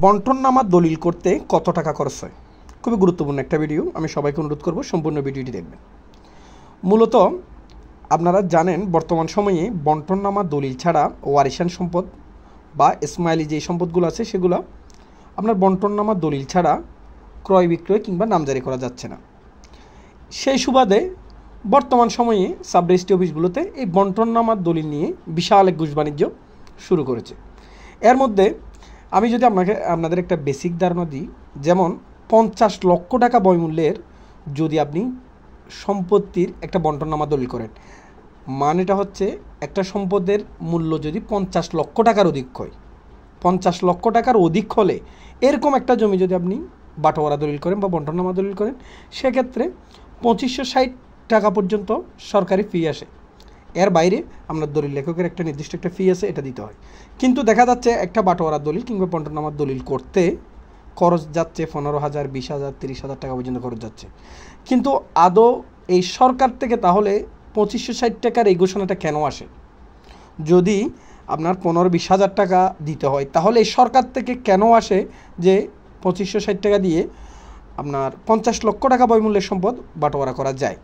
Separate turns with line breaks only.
বন্টননামা দলিল করতে কত টাকা খরচ হয়? খুবই গুরুত্বপূর্ণ একটা ভিডিও, আমি সবাইকে অনুরোধ করব সম্পূর্ণ ভিডিওটি দেখবেন। মূলত আপনারা জানেন বর্তমান সময়ে বন্টননামা দলিল ছাড়া ওয়ারিশান সম্পদ বা ইসমাইলি যে সম্পদগুলো আছে সেগুলো আপনার বন্টননামা দলিল ছাড়া ক্রয় বিক্রয় কিংবা নামজারি করা যাচ্ছে না। সেই সুবাদে বর্তমান সময়ে সাব রেজিস্ট্রি অফিসগুলোতে এই বন্টননামার দলিল নিয়ে বিশাল এক ঘুষ বাণিজ্য শুরু করেছে। এর মধ্যে আমি যদি আপনাদের একটা বেসিক ধারণা দিই, যেমন 50 লক্ষ টাকা বয়মূল্যের যদি আপনি সম্পত্তির একটা বন্টননামা দলিল করেন, মানেটা হচ্ছে একটা সম্পদের মূল্য যদি 50 লক্ষ টাকার অধিক হয়, 50 লক্ষ টাকার অধিক হলে এরকম একটা জমি যদি আপনি বাটোয়ারা দলিল করেন বা বন্টননামা দলিল করেন, সেক্ষেত্রে 2560 টাকা পর্যন্ত সরকারি ফি আসে। এর বাইরে আপনার দলিল লেখকের একটা নির্দিষ্ট একটা ফি আছে, এটা দিতে হয়। কিন্তু দেখা যাচ্ছে একটা বাটোয়ারা দলিল কিংবা বন্টননামার দলিল করতে খরচ যাচ্ছে 15,000, 20,000, 30,000 টাকা পর্যন্ত খরচ যাচ্ছে। কিন্তু আদৌ এই সরকার থেকে তাহলে 2560 টাকার এই ঘোষণাটা কেন আসে? যদি আপনার 15-20 হাজার টাকা দিতে হয়, তাহলে এই সরকার থেকে কেন আসে যে 2560 টাকা দিয়ে আপনার 50 লক্ষ টাকা বয়মূল্যের সম্পদ বাটোয়ারা করা যায়?